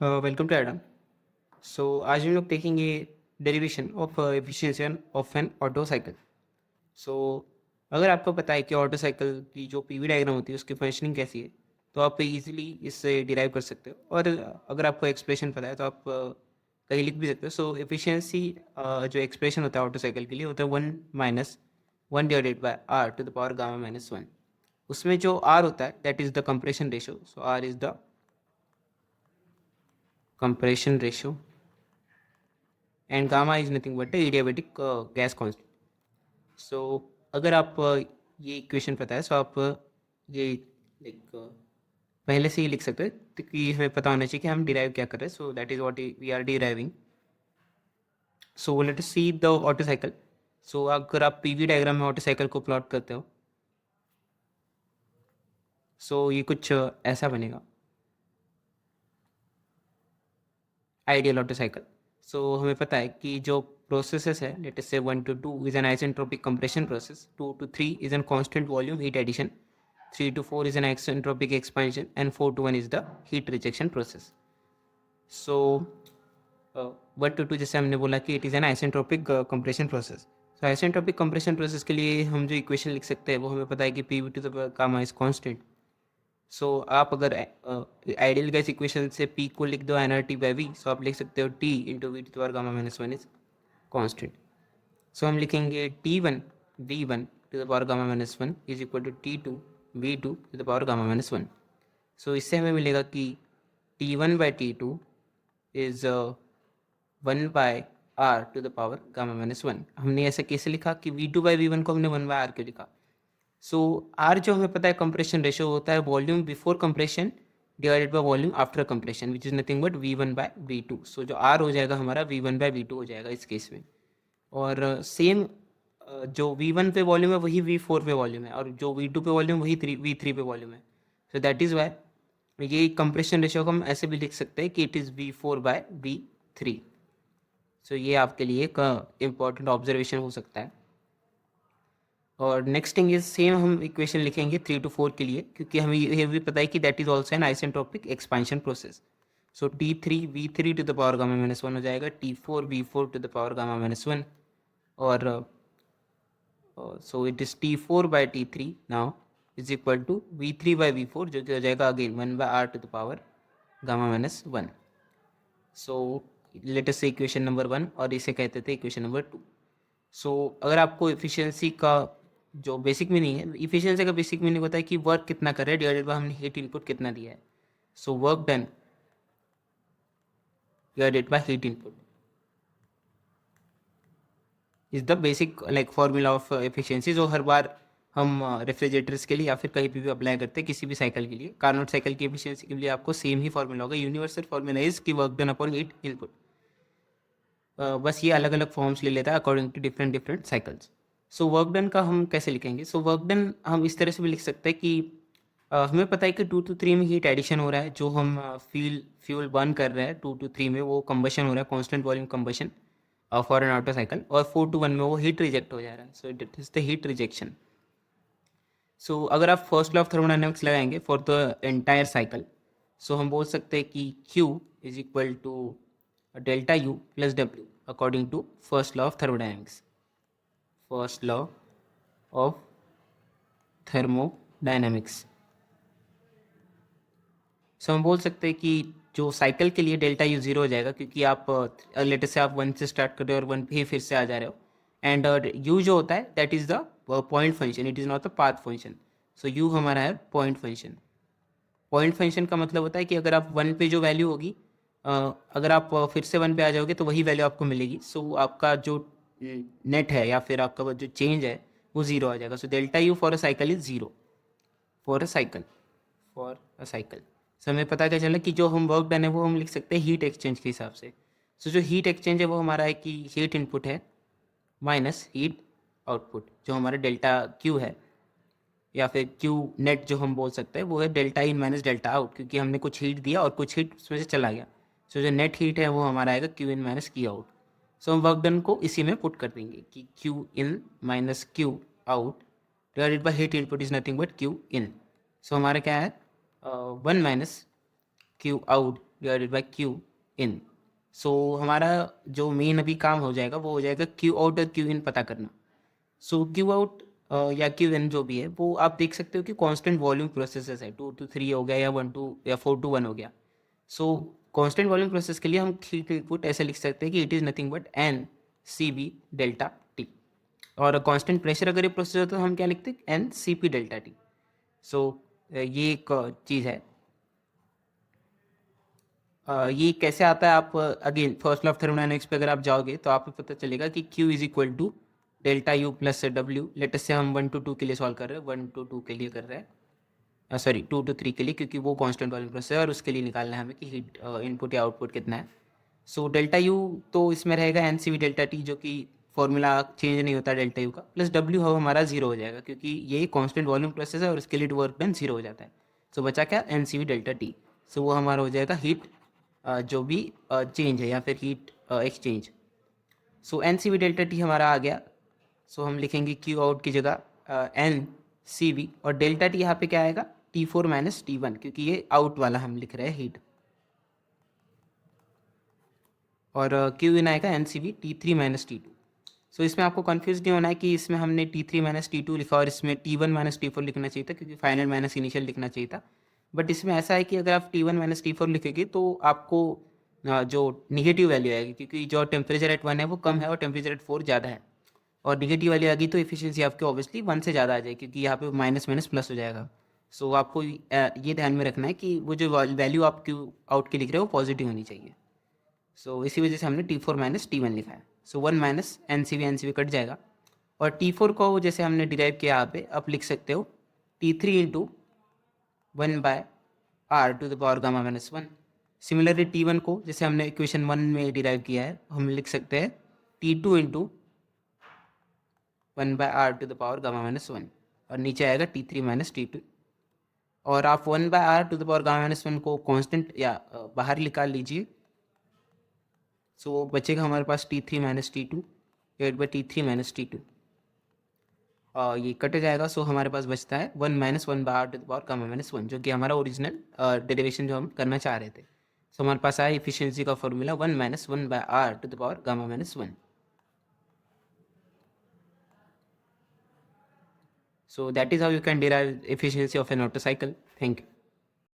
Welcome to Adam. सो आज हम लोग देखेंगे derivation of efficiency of an auto cycle. So अगर आपको पता है कि ऑटो साइकिल की जो पीवी डायग्राम होती है उसकी फंक्शनिंग कैसी है, तो आप इजीली इससे डिराइव कर सकते हो। और अगर आपको एक्सप्रेशन पता है तो आप कहीं लिख भी सकते हो। सो एफिशिएंसी जो एक्सप्रेशन होता है ऑटो साइकिल के लिए होता है 1 - 1 divided by R to the power gamma minus 1। उसमें जो आर होता है that is the compression ratio. So R is the compression ratio and gamma is nothing but adiabatic gas constant. So अगर आप ये इक्वेशन पता है, सो आप ये लाइक पहले से ही लिख सकते हैं, तो कि हमें पता होना चाहिए कि हम डिराइव क्या कर रहे हैं। So that is what we are deriving. So let us see the Otto cycle. So अगर आप पीवी डायग्राम में ऑटो साइकिल को प्लॉट करते हो, सो ये कुछ ऐसा बनेगा आइडियल ऑटो साइकिल। सो हमें पता है कि जो प्रोसेसेस है, लेट अस से 1 to 2 is an isentropic compression process, 2 to 3 is an constant volume heat addition, 3 to 4 is an isentropic expansion, and 4 to 1 is the heat rejection process. So 1 to 2 जैसे हमने बोला कि it is an isentropic compression process. So isentropic compression process के लिए हम जो equation लिख सकते हैं वो हमें पता है कि P V to the gamma is constant. So आप अगर आइडियल गैस इक्वेशन से पी को लिख दो n R T by V, so आप लिख सकते हो T into V to the power gamma minus 1 is constant. So हम लिखेंगे T1 V1 to the power gamma minus 1 is equal to T2 V2 to the power gamma minus 1। So इससे हमें मिलेगा कि T1/T2 is 1/R to the power gamma minus 1। हमने ऐसे कैसे लिखा कि V2/V1 को हमने 1/R क्यों लिखा? सो R जो हमें पता है कंप्रेशन रेशियो होता है volume before compression divided by volume after compression, which is nothing but V1/V2। सो जो R हो जाएगा हमारा V1/V2 हो जाएगा इस केस में। और सेम जो V1 पे वॉल्यूम है वही V4 पे वॉल्यूम है, और जो V2 पे वॉल्यूम वही V3 पे वॉल्यूम है। सो दैट इज़ वाई ये कंप्रेशन रेशियो को हम ऐसे भी लिख सकते हैं कि इट इज़ V4/V3। सो ये आपके लिए एक इम्पॉर्टेंट ऑब्जर्वेशन हो सकता है। और नेक्स्ट थिंग इज सेम हम इक्वेशन लिखेंगे 3 to 4 के लिए, क्योंकि हमें ये भी पता है कि that is also an isentropic expansion process. So T3 V3 to the power gamma minus 1 हो जाएगा, T4 V4 to the power gamma minus 1। और so it is T4/T3 now is equal to V3/V4, जो कि हो जाएगा again 1/R to the power gamma minus 1। so let us say equation number 1, और इसे कहते थे इक्वेशन नंबर 2। सो अगर आपको एफिशिएंसी का जो बेसिक मीनिंग है, इफिशियंसी का बेसिक मीनिंग होता है कि वर्क कितना कर रहे हैं डिवाइडेड बाय हमने हीट इनपुट कितना दिया है। सो work done divided by heat input is the basic like formula of efficiency, जो हर बार हम रेफ्रिजरेटर्स के लिए या फिर कहीं भी अप्लाई करते हैं किसी भी साइकिल के लिए। कार्नोट साइकिल की एफिशिएंसी के लिए आपको सेम ही फॉर्मूला होगा, यूनिवर्सल फॉर्मूला इज कि work done upon heat input. बस ये अलग अलग फॉर्म्स ले लेता है according to different different cycles. So work done का हम कैसे लिखेंगे? सो वर्क डन हम इस तरह से भी लिख सकते हैं कि हमें पता है कि 2 to 3 में हीट एडिशन हो रहा है, जो हम फ्यूल बर्न कर रहे हैं 2 to 3 में वो कंबशन हो रहा है, constant volume combustion for an auto cycle. और 4 to 1 में वो हीट रिजेक्ट हो जा रहा है, so it is the heat rejection. So अगर आप फर्स्ट लॉ ऑफ थर्मोडायनेमिक्स लगाएंगे for the entire cycle, so हम बोल सकते हैं कि Q is equal to delta U plus W according to first law of thermodynamics. First law of thermodynamics. So हम बोल सकते हैं कि जो साइकिल के लिए डेल्टा यू जीरो हो जाएगा, क्योंकि आप लेटेस्ट से आप 1 से स्टार्ट कर रहे हो और 1 पे ही फिर से आ जा रहे हो। एंड यू जो होता है that is the point function, it is not the path function. So you हमारा है पॉइंट फंक्शन। पॉइंट फंक्शन का मतलब होता है कि अगर आप 1 पे जो वैल्यू होगी, अगर आप फिर से 1 पे आ जाओगे तो वही वैल्यू आपको मिलेगी। सो आपका जो नेट है या फिर आपका जो चेंज है वो ज़ीरो आ जाएगा। So delta U for a cycle is zero for a cycle, for a cycle. So हमें पता क्या चला कि जो हम वर्क डन है वो हम लिख सकते हैं हीट एक्सचेंज के हिसाब से। सो जो हीट एक्सचेंज है वो हमारा है कि हीट इनपुट है माइनस हीट आउटपुट, जो हमारा डेल्टा क्यू है, या फिर क्यू नेट जो हम बोल सकते हैं वो है डेल्टा इन माइनस डेल्टा आउट, क्योंकि हमने कुछ हीट दिया और कुछ हीट उसमें से चला गया। सो जो नेट हीट है वो हमारा आएगा Q in minus Q out. सो हम वर्क डन को इसी में पुट कर देंगे कि Q in minus Q out divided by heat input is nothing but Q in. So हमारा क्या है 1 - Q out divided by Q in. So हमारा जो मेन अभी काम हो जाएगा वो हो जाएगा क्यू आउट और क्यू इन पता करना। सो क्यू आउट या क्यू इन जो भी है वो आप देख सकते हो कि कांस्टेंट वॉल्यूम प्रोसेसेस है, 2 to 3 हो गया या 1 to या 4 to 1 हो गया। सो कांस्टेंट वॉल्यूम प्रोसेस के लिए हम हीट इनपुट ऐसे लिख सकते हैं कि it is nothing but n C V delta T. और कांस्टेंट प्रेशर अगर ये प्रोसेस होता है तो हम क्या लिखते हैं, n C P delta T. So ये एक चीज़ है। ये कैसे आता है, आप again first law of thermodynamics पे अगर आप जाओगे तो आपको पता चलेगा कि Q is equal to delta U plus W. Latest से हम 1 to 2 के लिए सॉल्व कर रहे हैं, 1 to 2 के लिए कर रहे हैं, सॉरी 2 to 3 के लिए, क्योंकि वो कांस्टेंट वॉल्यूम प्रोसेस है और उसके लिए निकालना है हमें कि हीट इनपुट या आउटपुट कितना है। सो डेल्टा यू तो इसमें रहेगा n C V delta T, जो कि फॉर्मूला चेंज नहीं होता डेल्टा यू का, प्लस डब्ल्यू हमारा जीरो हो जाएगा क्योंकि ये कांस्टेंट वॉल्यूम प्रोसेस है और उसके लिए वर्क डन जीरो हो जाता है। सो बचा क्या, n C V delta T. So वो हमारा हो जाएगा हीट जो भी चेंज है या फिर heat exchange. So n C V delta T हमारा आ गया। सो हम लिखेंगे क्यू आउट की जगह एन सी वी, और डेल्टा टी यहाँ पे क्या आएगा, T four minus T one, क्योंकि ये आउट वाला हम लिख रहे हैं हीट। और क्यू इन आएगा n C V T three minus T two. So इसमें आपको कन्फ्यूज नहीं होना है कि इसमें हमने T three minus T two लिखा और इसमें T one minus T four लिखना चाहिए था, क्योंकि फाइनल माइनस इनिशियल लिखना चाहिए था। बट इसमें ऐसा है कि अगर आप T one minus T four लिखेंगे तो आपको जो निगेटिव वैल्यू आएगी, क्योंकि जो टेम्परेचर एट वन है वो कम है और टेम्परेचर एट फोर ज़्यादा है, और निगेटिव वैल्यू आएगी तो इफिशियंसी आपकी ऑब्वियसली वन से ज़्यादा आ जाएगी, क्योंकि यहाँ पे माइनस माइनस प्लस हो जाएगा। सो आपको ये ध्यान में रखना है कि वो जो वैल्यू आप क्यू आउट की लिख रहे हो वो पॉजिटिव होनी चाहिए। सो इसी वजह से हमने T four minus T one लिखा है। So one minus n C V cut जाएगा, और टी फोर को जैसे हमने डिराइव किया यहाँ पे आप लिख सकते हो T three into one by R to the power gamma minus one. Similarly T one को जैसे हमने इक्वेशन वन में डिराइव किया है हम लिख सकते हैं T two into one by R to the power gamma minus one, और नीचे आएगा T three minus T two. और आप one by R to the power gamma minus one को कांस्टेंट या बाहर निकाल लीजिए। सो बचेगा हमारे पास T three minus T two divide by T three minus T two, ये कट जाएगा। सो हमारे पास बचता है one minus one by R to the power gamma minus one, जो कि हमारा ओरिजिनल डेरिवेशन जो हम करना चाह रहे थे। सो हमारे पास आया इफिशियंसी का formula one minus one by R to the power gamma minus one. So that is how you can derive efficiency of an Otto cycle. Thank you.